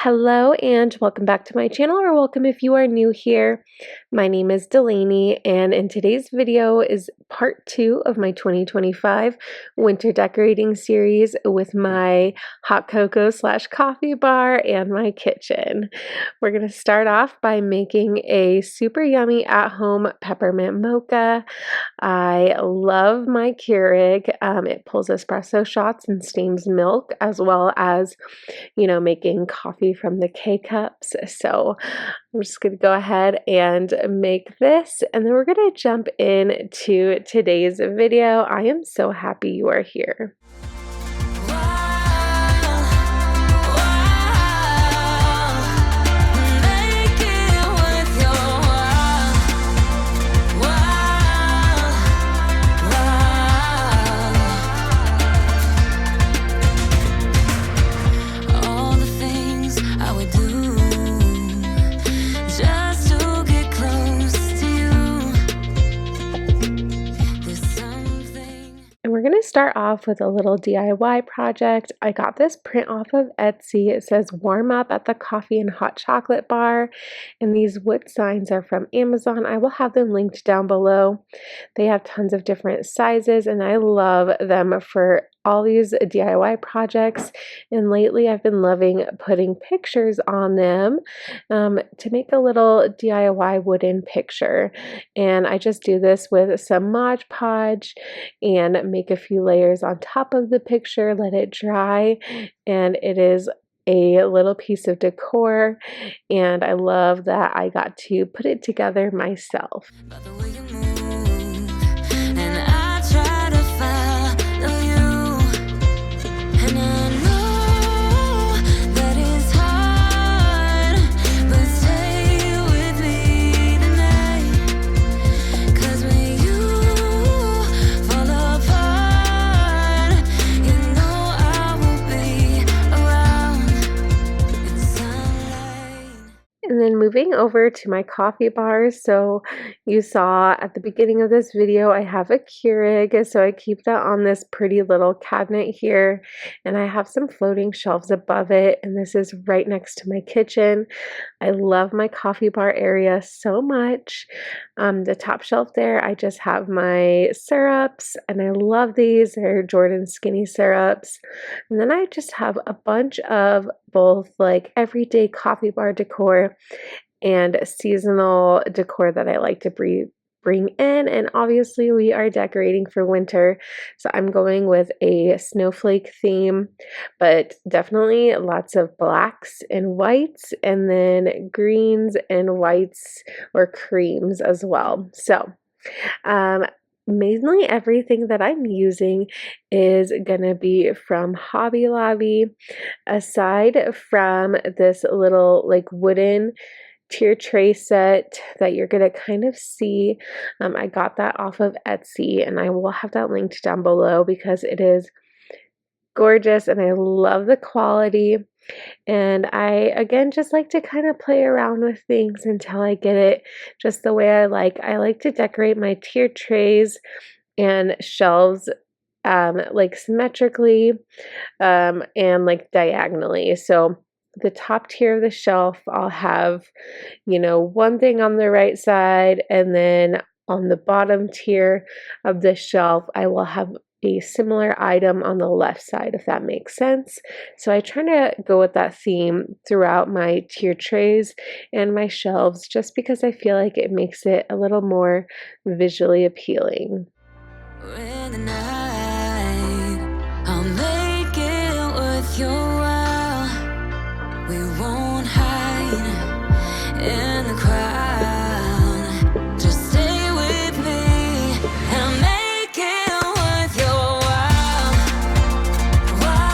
Hello and welcome back to my channel, or welcome if you are new here. My name is Delaney, and in today's video is part 2 of my 2025 winter decorating series with my hot cocoa / coffee bar and my kitchen. We're going to start off by making a super yummy at-home peppermint mocha. I love my Keurig. It pulls espresso shots and steams milk, as well as making coffee from the K-cups. So I'm just going to go ahead and make this, and then we're going to jump into today's video. I am so happy you are here. We're going to start off with a little DIY project. I got this print off of Etsy. It says warm up at the coffee and hot chocolate bar, and these wood signs are from Amazon. I will have them linked down below. They have tons of different sizes, and I love them for all these DIY projects. And lately I've been loving putting pictures on them to make a little DIY wooden picture. And I just do this with some Mod Podge and make a few layers on top of the picture, let it dry, and it is a little piece of decor, and I love that I got to put it together myself. And then moving over to my coffee bars, so you saw at the beginning of this video I have a Keurig, so I keep that on this pretty little cabinet here, and I have some floating shelves above it, and this is right next to my kitchen. I love my coffee bar area so much. The top shelf there, I just have my syrups, and I love these. They're Jordan skinny syrups. And then I just have a bunch of both like everyday coffee bar decor and seasonal decor that I like to bring in. And obviously we are decorating for winter, so I'm going with a snowflake theme, but definitely lots of blacks and whites, and then greens and whites or creams as well. So mainly everything that I'm using is gonna be from Hobby Lobby, aside from this little like wooden tier tray set that you're gonna kind of see. I got that off of Etsy, and I will have that linked down below because it is gorgeous and I love the quality. And I again just like to kind of play around with things until I get it just the way I like. I like to decorate my tier trays and shelves like symmetrically and like diagonally. So the top tier of the shelf, I'll have, one thing on the right side, and then on the bottom tier of the shelf, I will have a similar item on the left side, if that makes sense. So I try to go with that theme throughout my tier trays and my shelves, just because I feel like it makes it a little more visually appealing. In the night, I'll make it with you. We won't hide in the crowd. Just stay with me and make it with you. Wild,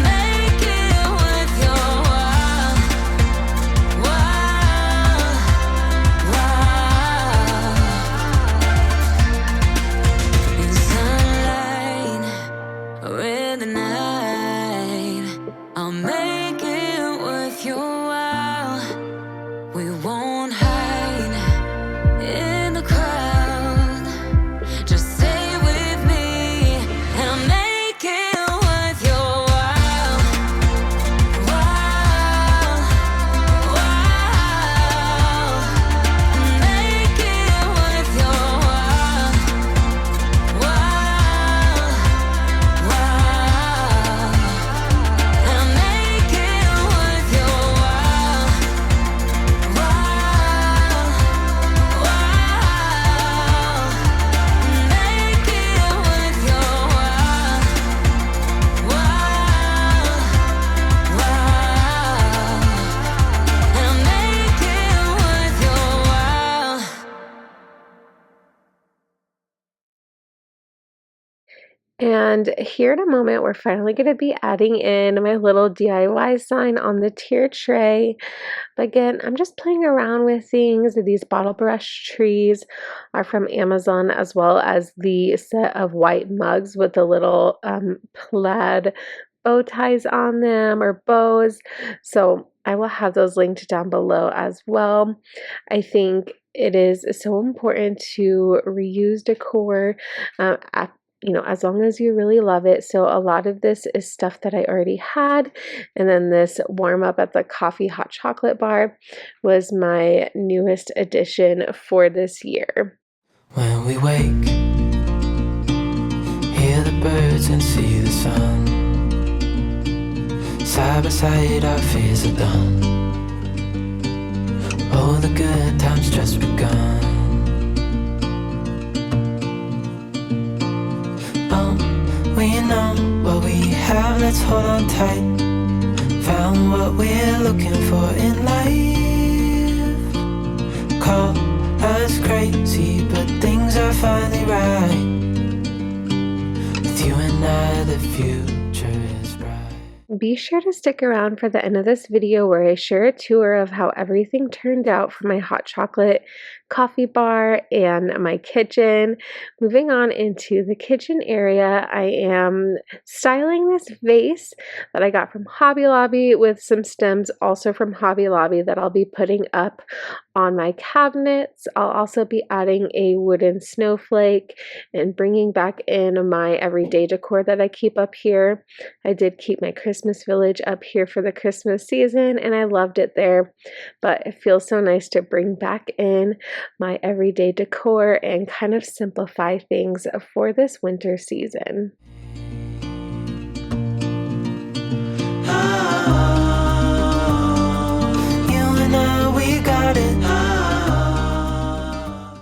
make it with you. Wild, in sunlight. And here in a moment, we're finally going to be adding in my little DIY sign on the tier tray. But again, I'm just playing around with things. These bottle brush trees are from Amazon, as well as the set of white mugs with the little plaid bow ties on them, or bows. So I will have those linked down below as well. I think it is so important to reuse decor as long as you really love it. So a lot of this is stuff that I already had. And then this warm up at the coffee hot chocolate bar was my newest addition for this year. When we wake, hear the birds and see the sun. Side by side our fears are done. Oh, the good times just begun. We know what we have, let's hold on tight. Found what we're looking for in life. Call us crazy, but things are finally right. With you and I, the future is bright. Be sure to stick around for the end of this video where I share a tour of how everything turned out for my hot chocolate coffee bar and my kitchen. Moving on into the kitchen area, I am styling this vase that I got from Hobby Lobby with some stems also from Hobby Lobby that I'll be putting up on my cabinets. I'll also be adding a wooden snowflake and bringing back in my everyday decor that I keep up here. I did keep my Christmas village up here for the Christmas season and I loved it there, but it feels so nice to bring back in my everyday decor and kind of simplify things for this winter season.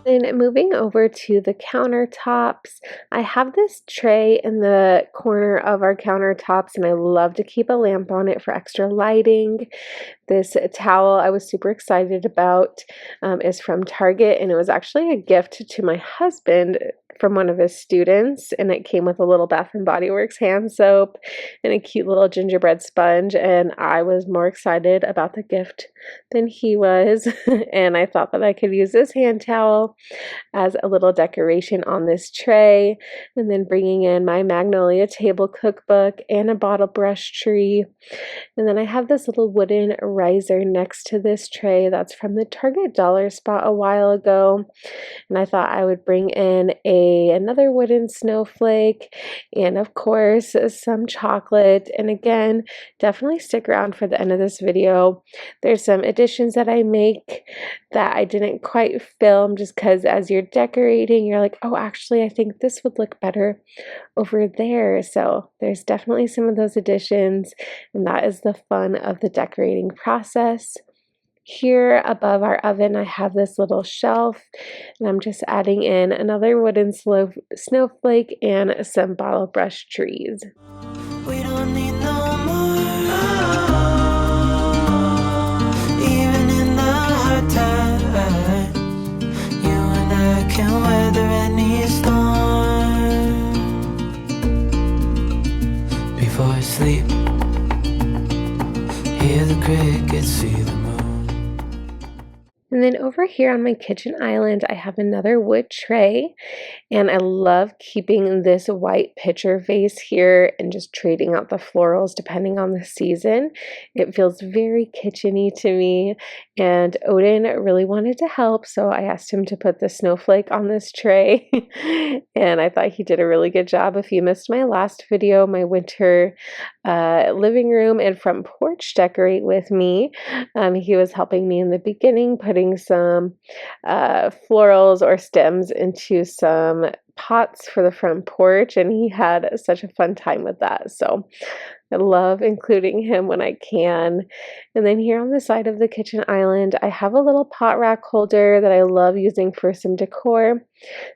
Then moving over to the countertops, I have this tray in the corner of our countertops and I love to keep a lamp on it for extra lighting. This towel I was super excited about is from Target, and it was actually a gift to my husband from one of his students, and it came with a little Bath and Body Works hand soap and a cute little gingerbread sponge, and I was more excited about the gift than he was and I thought that I could use this hand towel as a little decoration on this tray. And then bringing in my Magnolia table cookbook and a bottle brush tree. And then I have this little wooden riser next to this tray that's from the Target dollar spot a while ago. And I thought I would bring in another wooden snowflake and of course some chocolate. And again, definitely stick around for the end of this video. There's some additions that I make that I didn't quite film just because as you're decorating, you're like, oh, actually, I think this would look better over there. So there's definitely some of those additions, and that is the fun of the decorating process. Here above our oven, I have this little shelf, and I'm just adding in another wooden snowflake and some bottle brush trees. We don't need no more. Even in the hard times, you and I can weather any storm. Before I sleep, hear the crickets, see the moon. And then over here on my kitchen island, I have another wood tray, and I love keeping this white pitcher vase here and just trading out the florals depending on the season. It feels very kitchen-y to me, and Odin really wanted to help, so I asked him to put the snowflake on this tray, and I thought he did a really good job. If you missed my last video, my winter living room and front porch decorate with me, he was helping me in the beginning, putting some florals or stems into some pots for the front porch, and he had such a fun time with that. So I love including him when I can. And then here on the side of the kitchen island, I have a little pot rack holder that I love using for some decor.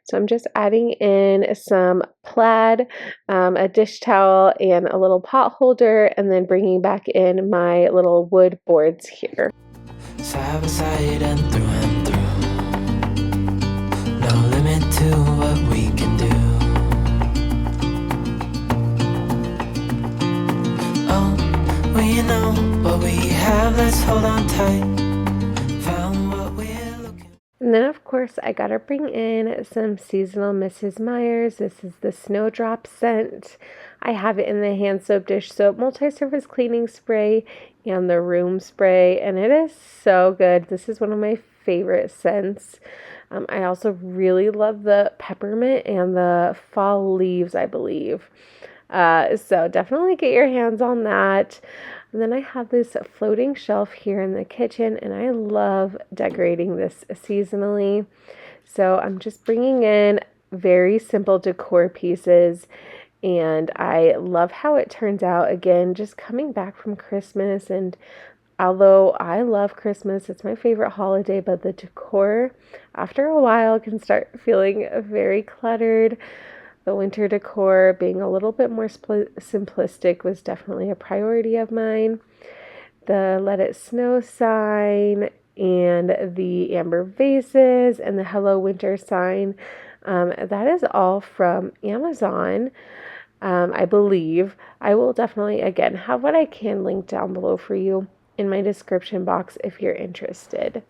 So I'm just adding in some plaid, a dish towel, and a little pot holder, and then bringing back in my little wood boards here. Side by side and through, no limit to what we can do. And then, of course, I gotta bring in some seasonal Mrs. Meyer's. This is the Snowdrop scent. I have it in the hand soap, dish soap, multi-surface cleaning spray, and the room spray, and it is so good. This is one of my favorite scents. I also really love the peppermint and the fall leaves, I believe. So definitely get your hands on that. And then I have this floating shelf here in the kitchen, and I love decorating this seasonally. So I'm just bringing in very simple decor pieces, and I love how it turns out. Again, just coming back from Christmas, and although I love Christmas, it's my favorite holiday, but the decor after a while can start feeling very cluttered. The winter decor, being a little bit more simplistic, was definitely a priority of mine. The Let It Snow sign and the amber vases and the Hello Winter sign, that is all from Amazon, I believe. I will definitely, again, have what I can link down below for you in my description box if you're interested.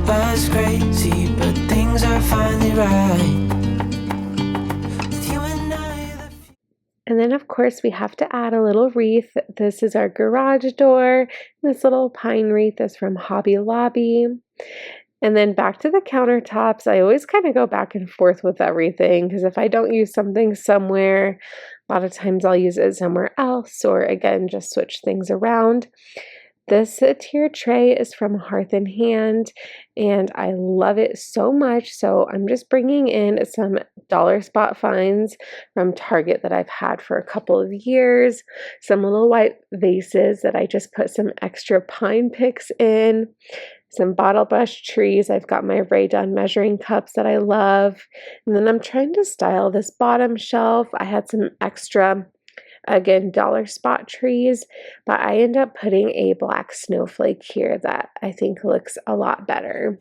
Was crazy, but things are finally right. And then, of course, we have to add a little wreath. This is our garage door. This little pine wreath is from Hobby Lobby. And then back to the countertops. I always kind of go back and forth with everything, because if I don't use something somewhere, a lot of times I'll use it somewhere else, or again, just switch things around. This tier tray is from Hearth and Hand, and I love it so much. So I'm just bringing in some dollar spot finds from Target that I've had for a couple of years. Some little white vases that I just put some extra pine picks in. Some bottle brush trees. I've got my Ray Dunn measuring cups that I love. And then I'm trying to style this bottom shelf. I had some extra, again, dollar spot trees, but I end up putting a black snowflake here that I think looks a lot better.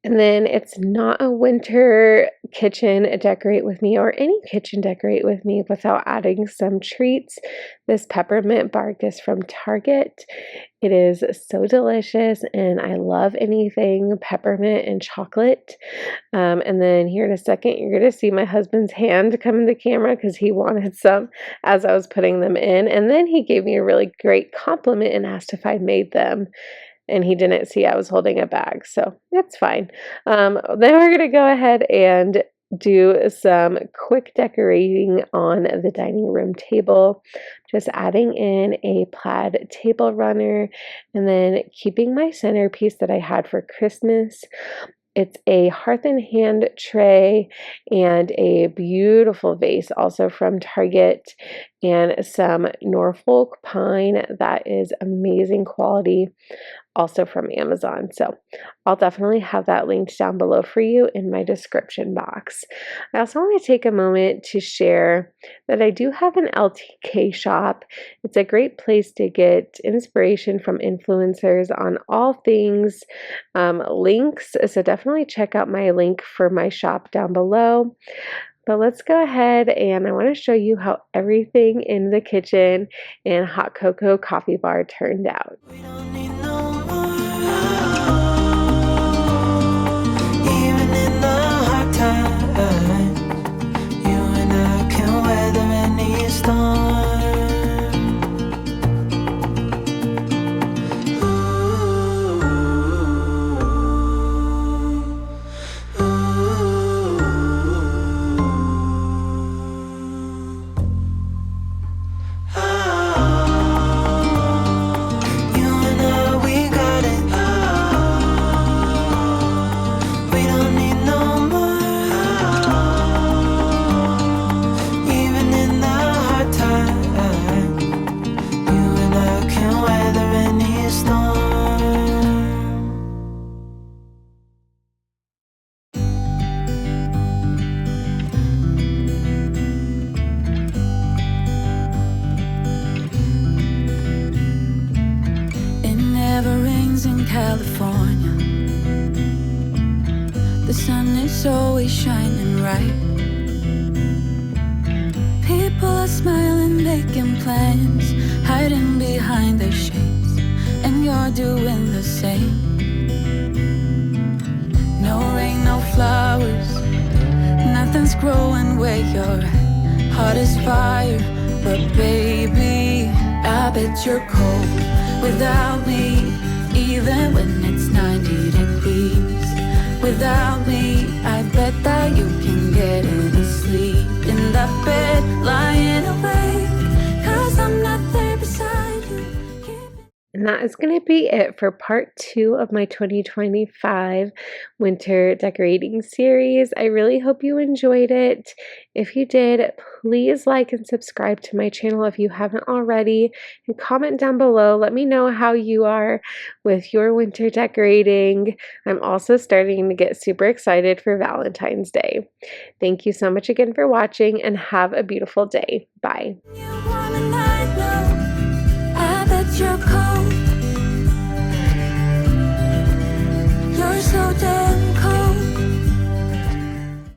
And then it's not a winter kitchen decorate with me, or any kitchen decorate with me, without adding some treats. This peppermint bark is from Target. It is so delicious, and I love anything peppermint and chocolate. And then here in a second, you're going to see my husband's hand come in the camera because he wanted some as I was putting them in. And then he gave me a really great compliment and asked if I made them. And he didn't see I was holding a bag, so that's fine. Then we're going to go ahead and do some quick decorating on the dining room table. Just adding in a plaid table runner, and then keeping my centerpiece that I had for Christmas. It's a Hearth and Hand tray and a beautiful vase, also from Target, and some Norfolk pine that is amazing quality, also from Amazon. So I'll definitely have that linked down below for you in my description box. I also want to take a moment to share that I do have an LTK shop. It's a great place to get inspiration from influencers on all things links. So definitely check out my link for my shop down below. But let's go ahead, and I want to show you how everything in the kitchen and hot cocoa coffee bar turned out. The sun is always shining bright. People are smiling, making plans, hiding behind their shades, and you're doing the same. No rain, no flowers, nothing's growing where you're at. Heart is fire, but baby, I bet you're cold without me. Even when it's 90 degrees, without me, I bet that you can get any sleep in that bed, lying awake, 'cause I'm not there beside you. And that is going to be it for part 2 of my 2025 winter decorating series. I really hope you enjoyed it. If you did, please like and subscribe to my channel if you haven't already, and comment down below. Let me know how you are with your winter decorating. I'm also starting to get super excited for Valentine's Day. Thank you so much again for watching, and have a beautiful day. Bye.